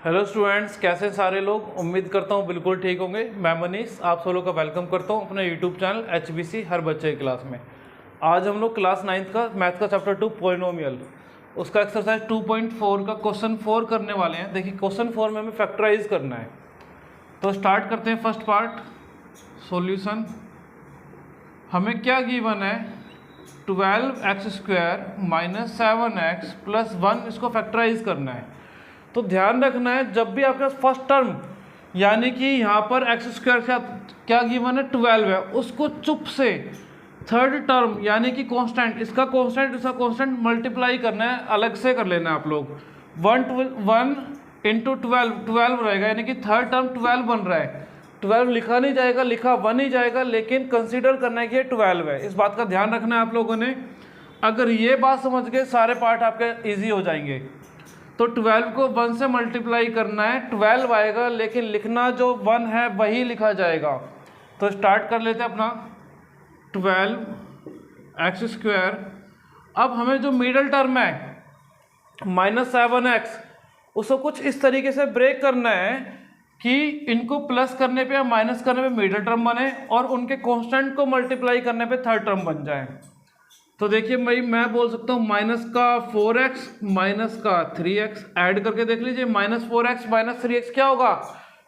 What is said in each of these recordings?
Hello students, कैसे हैं सारे लोग। उम्मीद करता हूँ बिल्कुल ठीक होंगे। मैं मनीष आप सब लोग का वेलकम करता हूँ अपने यूट्यूब चैनल HBC हर बच्चे की क्लास में। आज हम लोग क्लास 9th का मैथ का चैप्टर 2 पॉलिनोमियल उसका एक्सरसाइज 2.4 का क्वेश्चन 4 करने वाले हैं। देखिए क्वेश्चन 4 में हमें फैक्टराइज करना है, तो स्टार्ट करते हैं फर्स्ट पार्ट सॉल्यूशन। हमें क्या गिवन है, 12x² - 7x + 1, इसको फैक्टराइज करना है। तो ध्यान रखना है, जब भी आपके पास फर्स्ट टर्म यानी कि यहाँ पर x² के साथ क्या गिवन है 12 है, उसको चुप से थर्ड टर्म यानी कि कांस्टेंट, इसका कांस्टेंट मल्टीप्लाई करना है, अलग से कर लेना है आप लोग। 1 × 12 रहेगा, यानी कि थर्ड टर्म 12 बन रहा है। 12 लिखा नहीं जाएगा, लिखा 1 ही जाएगा, लेकिन कंसीडर करना है कि ये 12 है। इस बात का ध्यान रखना है आप लोगों ने। अगर ये बात समझ गए सारे पार्ट आपके ईजी हो जाएंगे। तो 12 को 1 से मल्टीप्लाई करना है, 12 आएगा, लेकिन लिखना जो 1 है वही लिखा जाएगा। तो स्टार्ट कर लेते हैं अपना 12x²। अब हमें जो मिडल टर्म है -7x, उसको कुछ इस तरीके से ब्रेक करना है कि इनको प्लस करने पे या माइनस करने पे मिडल टर्म बने और उनके कांस्टेंट को मल्टीप्लाई करने पे थर्ड टर्म बन जाए। तो देखिए भाई, मैं बोल सकता हूँ -4x - 3x ऐड करके देख लीजिए। -4x - 3x क्या होगा,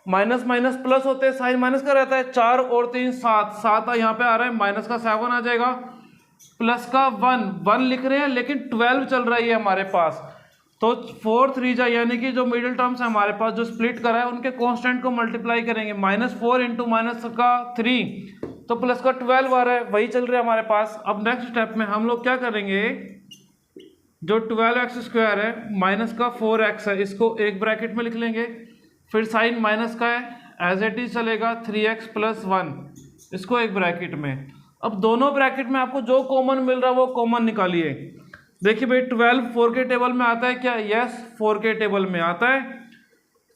माइनस माइनस प्लस होते हैं, साइन माइनस का रहता है। 4 और 3 7, 7 यहाँ पे आ रहा है, माइनस का 7 आ जाएगा, प्लस का 1 लिख रहे हैं, लेकिन 12 चल रहा है हमारे पास। तो 4 3 जा, यानी कि जो मिडिल टर्म्स है हमारे पास जो स्प्लिट करा है उनके कांस्टेंट को मल्टीप्लाई करेंगे। -4 × -3 तो प्लस का 12 आ रहा है, वही चल रहा है हमारे पास। अब नेक्स्ट स्टेप में हम लोग क्या करेंगे, जो 12x² है माइनस का 4x है, इसको एक ब्रैकेट में लिख लेंगे। फिर साइन माइनस का है, एज इट इज चलेगा 3x + 1, इसको एक ब्रैकेट में। अब दोनों ब्रैकेट में आपको जो कॉमन मिल रहा है वो कॉमन निकालिए। देखिए भाई 12 4 के टेबल में आता है क्या, यस 4 के टेबल में आता है।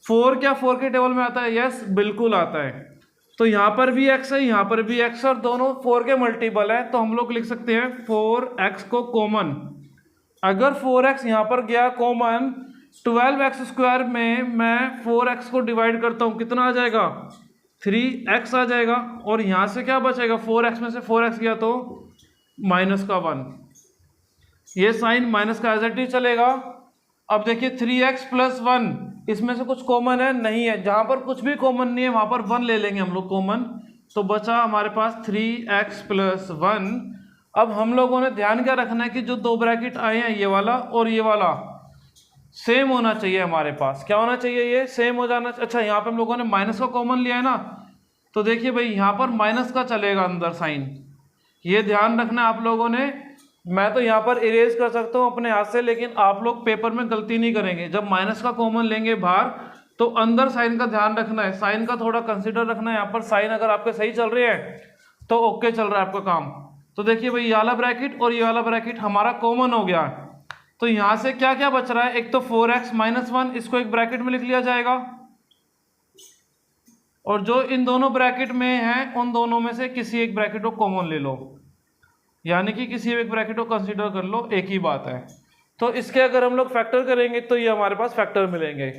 4 क्या 4 के टेबल में आता है, यस बिल्कुल आता है। तो यहाँ पर भी x है, यहाँ पर भी x है, और दोनों 4 के मल्टीपल है, तो हम लोग लिख सकते हैं 4x को कॉमन। अगर 4x यहाँ पर गया कॉमन, 12x² में मैं 4x को डिवाइड करता हूँ, कितना आ जाएगा 3x आ जाएगा। और यहाँ से क्या बचेगा, 4x में से 4x गया तो -1, ये साइन माइनस का एज इट इज चलेगा। अब देखिए 3x + 1, इसमें से कुछ कॉमन है नहीं है, जहां पर कुछ भी कॉमन नहीं है वहां पर 1 ले लेंगे हम लोग कॉमन। तो बचा हमारे पास 3x + 1। अब हम लोगों ने ध्यान क्या रखना है कि जो दो ब्रैकेट आए हैं ये वाला और ये वाला सेम होना चाहिए हमारे पास। क्या होना चाहिए, ये सेम हो जाना। अच्छा यहाँ पे हम लोगों ने माइनस का कॉमन लिया है ना, तो देखिए भाई यहाँ पर माइनस का चलेगा अंदर साइन, ये ध्यान रखना है आप लोगों ने। मैं तो यहाँ पर इरेज कर सकता हूँ अपने हाथ से, लेकिन आप लोग पेपर में गलती नहीं करेंगे। जब माइनस का कॉमन लेंगे बाहर, तो अंदर साइन का ध्यान रखना है, साइन का थोड़ा कंसीडर रखना है। यहाँ पर साइन अगर आपके सही चल रहे हैं तो ओके चल रहा है आपका काम। तो देखिए भाई ये वाला ब्रैकेट और ये वाला ब्रैकेट हमारा कॉमन हो गया। तो यहाँ से क्या क्या बच रहा है, एक तो 4x - 1, इसको एक ब्रैकेट में लिख लिया जाएगा, और जो इन दोनों ब्रैकेट में है उन दोनों में से किसी एक ब्रैकेट को कॉमन ले लो, यानी कि किसी एक ब्रैकेट को कंसीडर कर लो, एक ही बात है। तो इसके अगर हम लोग फैक्टर करेंगे तो ये हमारे पास फैक्टर मिलेंगे।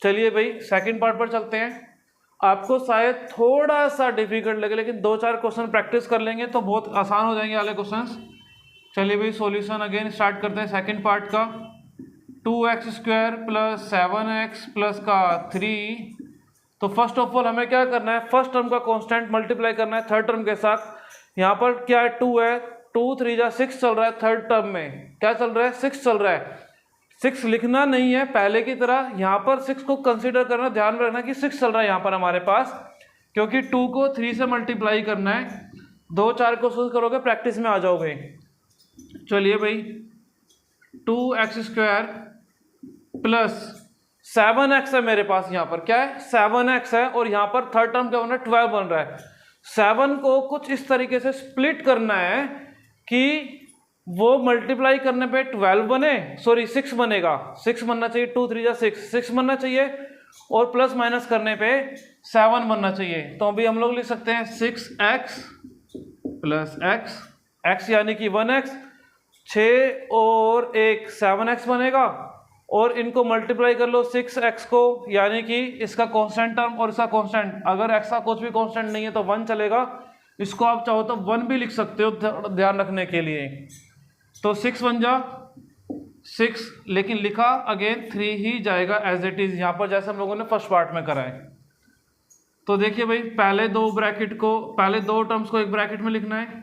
चलिए भाई सेकंड पार्ट पर चलते हैं। आपको शायद थोड़ा सा डिफिकल्ट लगे, लेकिन 2-4 क्वेश्चन प्रैक्टिस कर लेंगे तो बहुत आसान हो जाएंगे वाले क्वेश्चंस। चलिए भाई सॉल्यूशन अगेन स्टार्ट करते हैं सेकंड पार्ट का। 2x² + 7x + 3। तो फर्स्ट ऑफ ऑल हमें क्या करना है, फर्स्ट टर्म का कांस्टेंट मल्टीप्लाई करना है थर्ड टर्म के साथ। यहाँ पर क्या है 2 है, 2 3 जा 6 चल रहा है, थर्ड टर्म में क्या चल रहा है 6 चल रहा है। 6 लिखना नहीं है पहले की तरह, यहाँ पर 6 को कंसीडर करना, ध्यान में रखना कि 6 चल रहा है यहाँ पर हमारे पास, क्योंकि 2 को 3 से मल्टीप्लाई करना है। 2-4 क्वेश्चन करोगे प्रैक्टिस में आ जाओगे। चलिए भाई 2x² + 7x है मेरे पास, यहाँ पर क्या है 7x है, और यहाँ पर थर्ड टर्म क्या बन रहा है 12 बन रहा है। 7 को कुछ इस तरीके से स्प्लिट करना है कि वो मल्टीप्लाई करने पे 12 बने, सॉरी 6 बनेगा, 6 बनना चाहिए, 2 3 जा 6 बनना चाहिए, और प्लस माइनस करने पे 7 बनना चाहिए। तो अभी हम लोग लिख सकते हैं 6x + x, x यानी कि 1x, 6 और 1 7x बनेगा, और इनको मल्टीप्लाई कर लो 6x को, यानी कि इसका कांस्टेंट टर्म और इसका कांस्टेंट, अगर x का कुछ भी कांस्टेंट नहीं है तो 1 चलेगा, इसको आप चाहो तो 1 भी लिख सकते हो ध्यान रखने के लिए। तो 6 1 जा 6, लेकिन लिखा अगेन 3 ही जाएगा एज इट इज, यहाँ पर जैसे हम लोगों ने फर्स्ट पार्ट में करा है। तो देखिए भाई, पहले दो टर्म्स को एक ब्रैकेट में लिखना है,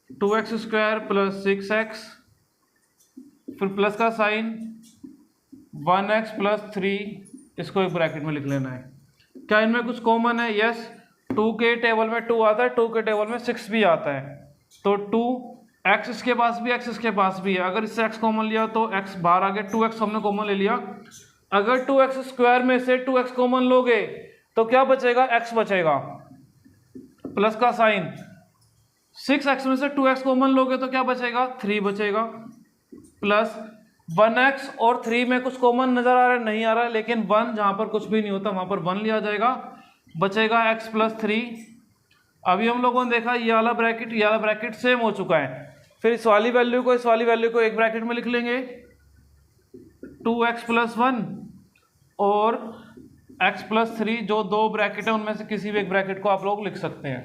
2x² प्लस 6x, फिर प्लस का साइन 1x प्लस 3, इसको एक ब्रैकेट में लिख लेना है। क्या इनमें कुछ कॉमन है? यस, 2 के टेबल में 2 आता है, 2 के टेबल में 6 भी आता है। तो 2x इसके पास भी, x इसके पास भी है, अगर इससे x कॉमन लिया तो x बाहर आ गया, 2x हमने कॉमन ले लिया। अगर 2x² में से 2x कॉमन लोगे तो क्या बचेगा? x बचेगा, प्लस का साइन 6x में से 2x कॉमन लोगे तो क्या बचेगा? 3 बचेगा, प्लस 1x और 3 में कुछ कॉमन नजर आ रहा है? नहीं आ रहा है, लेकिन 1 जहां पर कुछ भी नहीं होता वहां पर 1 लिया जाएगा, बचेगा x प्लस 3। अभी हम लोगों ने देखा ये वाला ब्रैकेट सेम हो चुका है। फिर इस वाली वैल्यू को एक ब्रैकेट में लिख लेंगे, 2x प्लस 1 और x प्लस 3, जो दो ब्रैकेट है उनमें से किसी भी एक ब्रैकेट को आप लोग लिख सकते हैं।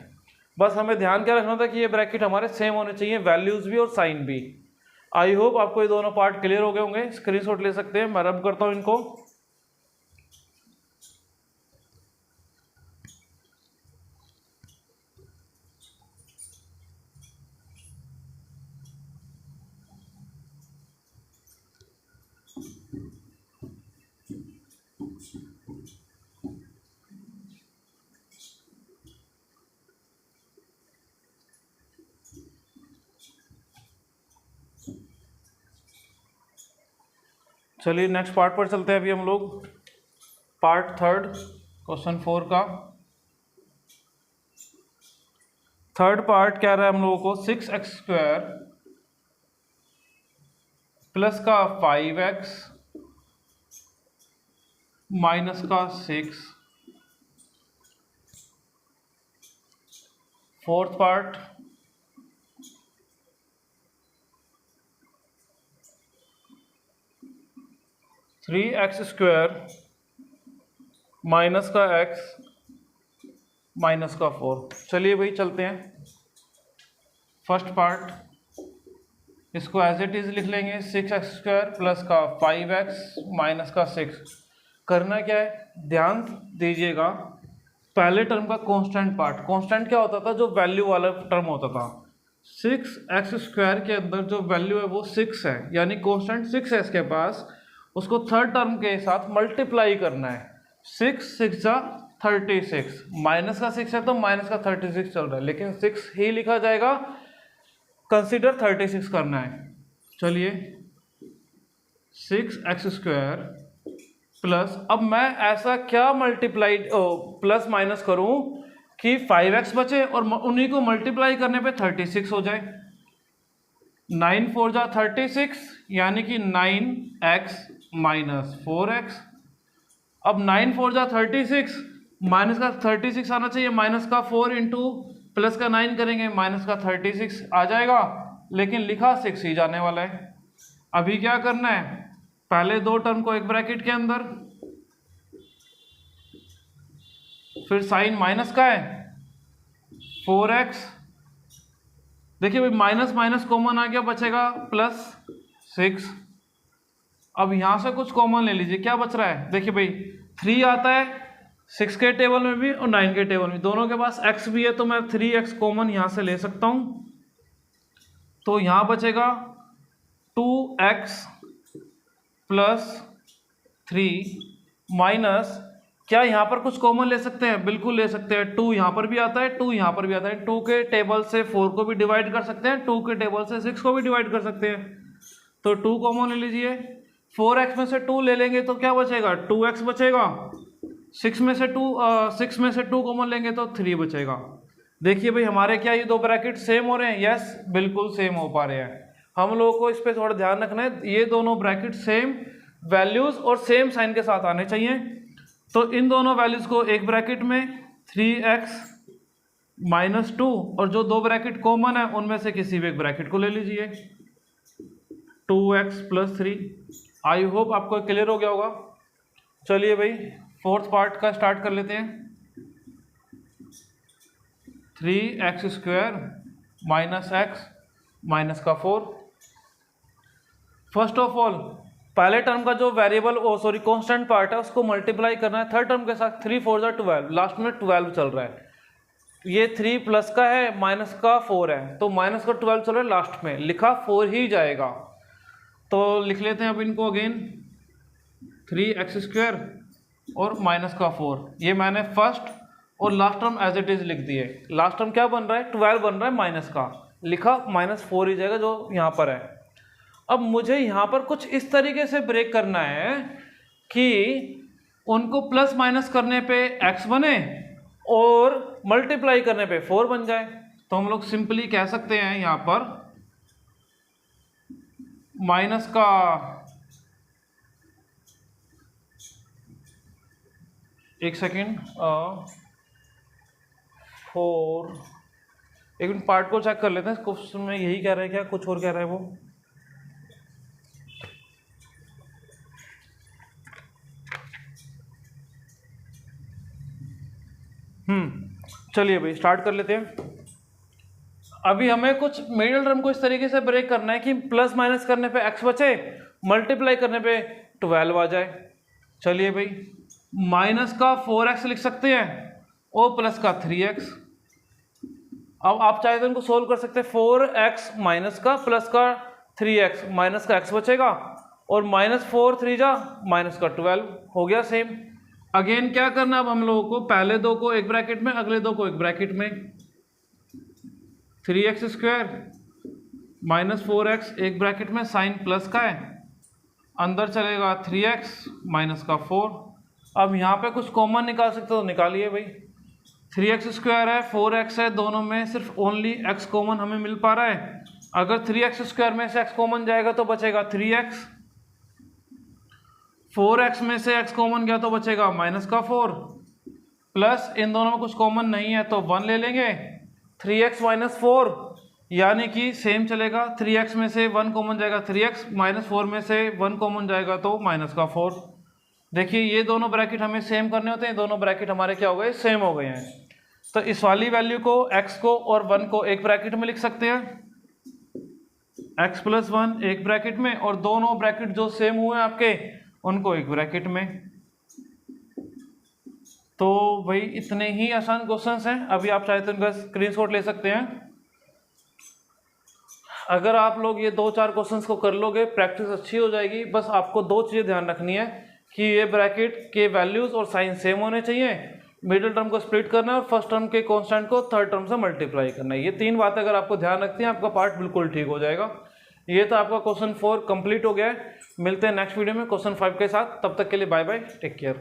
बस हमें ध्यान क्या रखना था कि ये ब्रैकेट हमारे सेम होने चाहिए, वैल्यूज भी और साइन भी। आई होप आपको ये दोनों पार्ट क्लियर हो गए होंगे। स्क्रीनशॉट ले सकते हैं, मैं रब करता हूं इनको। चलिए नेक्स्ट पार्ट पर चलते हैं। अभी हम लोग पार्ट 3 क्वेश्चन 4 का थर्ड पार्ट क्या रहा है हम लोगों को, 6x² प्लस का 5x माइनस का 6। Fourth part, three x square minus का x माइनस का 4। चलिए भाई चलते हैं। फर्स्ट पार्ट, इसको एज इट इज लिख लेंगे, 6x² प्लस का 5x माइनस का 6। करना क्या है, ध्यान दीजिएगा, पहले टर्म का कांस्टेंट पार्ट, कांस्टेंट क्या होता था? जो वैल्यू वाला टर्म होता था। 6x² के अंदर जो वैल्यू है वो 6 है, यानी कांस्टेंट 6 है इसके पास, उसको थर्ड टर्म के साथ मल्टीप्लाई करना है। 6 6 जा 36, माइनस का 6 है तो माइनस का 36 चल रहा है, लेकिन 6 ही लिखा जाएगा, कंसीडर 36 करना है। चलिए 6x² प्लस, अब मैं ऐसा क्या मल्टीप्लाई प्लस माइनस करूं कि 5x बचे और उन्हीं को मल्टीप्लाई करने पे 36 हो जाए। 9 4 जा 36, यानी कि 9x माइनस 4x। अब 9 4 जा 36, माइनस का 36 आना चाहिए, माइनस का 4 इंटू प्लस का 9 करेंगे, माइनस का 36 आ जाएगा, लेकिन लिखा 6 ही जाने वाला है। अभी क्या करना है, पहले दो टर्म को एक ब्रैकेट के अंदर, फिर साइन माइनस का है 4x, देखिए भाई माइनस माइनस कॉमन आ गया, बचेगा प्लस 6। अब यहां से कुछ कॉमन ले लीजिए, क्या बच रहा है, देखिए भाई 3 आता है 6 के टेबल में भी और 9 के टेबल में, दोनों के पास x भी है, तो मैं 3x कॉमन यहां से ले सकता हूं। तो यहां बचेगा 2x प्लस 3 माइनस, क्या यहां पर कुछ कॉमन ले सकते हैं? बिल्कुल ले सकते हैं। 2 यहां पर भी आता है, 2 यहां पर भी आता है, 2 के टेबल से 4 को भी डिवाइड कर सकते हैं, 2 के टेबल से 6 को भी डिवाइड कर सकते हैं। तो 2 कॉमन ले लीजिए, 4x में से 2 ले लेंगे तो क्या बचेगा, 2x बचेगा। 6 में से 2 कॉमन लेंगे तो 3 बचेगा। देखिए भाई हमारे क्या ये दो ब्रैकेट सेम हो रहे हैं? यस, बिल्कुल सेम हो पा रहे हैं। हम लोगों को इस पर थोड़ा ध्यान रखना है, ये दोनों ब्रैकेट सेम वैल्यूज और सेम साइन के साथ आने चाहिए। तो इन दोनों वैल्यूज को एक ब्रैकेट में 3x माइनस 2, और जो दो ब्रैकेट कॉमन है उनमें से किसी भी एक ब्रैकेट को ले लीजिए, 2x प्लस 3। आई होप आपको क्लियर हो गया होगा। चलिए भाई फोर्थ पार्ट का स्टार्ट कर लेते हैं। 3x² माइनस एक्स माइनस का 4। फर्स्ट ऑफ ऑल पहले टर्म का जो वेरिएबल कांस्टेंट पार्ट है उसको मल्टीप्लाई करना है थर्ड टर्म के साथ। 3 4 जा 12, लास्ट में 12 चल रहा है। ये 3 प्लस का है, माइनस का 4 है, तो माइनस का 12 चल रहा है, लास्ट में लिखा 4 ही जाएगा। तो लिख लेते हैं अब इनको अगेन 3x² और माइनस का 4। ये मैंने फर्स्ट और last term as it is लिख दिए। लास्ट टर्म क्या बन रहा है, 12 बन रहा है, माइनस का लिखा -4 ही जाएगा जो यहाँ पर है। अब मुझे यहाँ पर कुछ इस तरीके से ब्रेक करना है कि उनको प्लस माइनस करने पे x बने और मल्टीप्लाई करने पे 4 बन जाए। तो हम लोग सिंपली कह सकते हैं यहाँ पर माइनस का एक सेकेंड 4, एक मिनट पार्ट को चेक कर लेते हैं। क्वेश्चन में यही कह रहे हैं क्या, कुछ और कह रहे हैं वो। चलिए भाई स्टार्ट कर लेते हैं। अभी हमें कुछ मिडिल टर्म को इस तरीके से ब्रेक करना है कि प्लस माइनस करने पे x बचे, मल्टीप्लाई करने पे 12 आ जाए। चलिए भाई माइनस का 4x लिख सकते हैं और प्लस का 3x। अब आप चाहे तो इनको सोल्व कर सकते हैं। 4x माइनस का प्लस का 3x, माइनस का x बचेगा और -4 3 जा माइनस का 12 हो गया सेम। अगेन क्या करना अब हम लोगों को, पहले दो को एक ब्रैकेट में, अगले दो को एक ब्रैकेट में। 3x² माइनस 4x एक ब्रैकेट में, साइन प्लस का है, अंदर चलेगा 3x माइनस का 4। अब यहाँ पे कुछ कॉमन निकाल सकते हो तो निकालिए भाई। 3x² है, 4x है, दोनों में सिर्फ ओनली x कॉमन हमें मिल पा रहा है। अगर 3x² में से x कॉमन जाएगा तो बचेगा 3x, 4x में से x कॉमन गया तो बचेगा माइनस का 4, प्लस इन दोनों में कुछ कॉमन नहीं है तो 1 ले लेंगे। 3x माइनस 4 यानी कि सेम चलेगा। 3x में से 1 कॉमन जाएगा 3x, -4 में से 1 कॉमन जाएगा तो माइनस का 4। देखिए ये दोनों ब्रैकेट हमें सेम करने होते हैं, दोनों ब्रैकेट हमारे क्या हो गए, सेम हो गए हैं। तो इस वाली वैल्यू को, x को और 1 को एक ब्रैकेट में लिख सकते हैं, x + 1 एक ब्रैकेट में, और दोनों ब्रैकेट जो सेम हुए हैं आपके उनको एक ब्रैकेट में। तो भाई इतने ही आसान क्वेश्चंस हैं। अभी आप चाहे तो इनका स्क्रीनशॉट ले सकते हैं। अगर आप लोग ये 2-4 क्वेश्चंस को कर लोगे, प्रैक्टिस अच्छी हो जाएगी। बस आपको 2 चीज़ें ध्यान रखनी है कि ये ब्रैकेट के वैल्यूज और साइन सेम होने चाहिए, मिडिल टर्म को स्प्लिट करना है और फर्स्ट टर्म के कांस्टेंट को थर्ड टर्म से मल्टीप्लाई करना है। ये 3 बातें अगर आपको ध्यान रखती हैं, आपका पार्ट बिल्कुल ठीक हो जाएगा। ये तो आपका क्वेश्चन 4 कंप्लीट हो गया है। मिलते हैं नेक्स्ट वीडियो में क्वेश्चन 5 के साथ। तब तक के लिए बाय बाय, टेक केयर।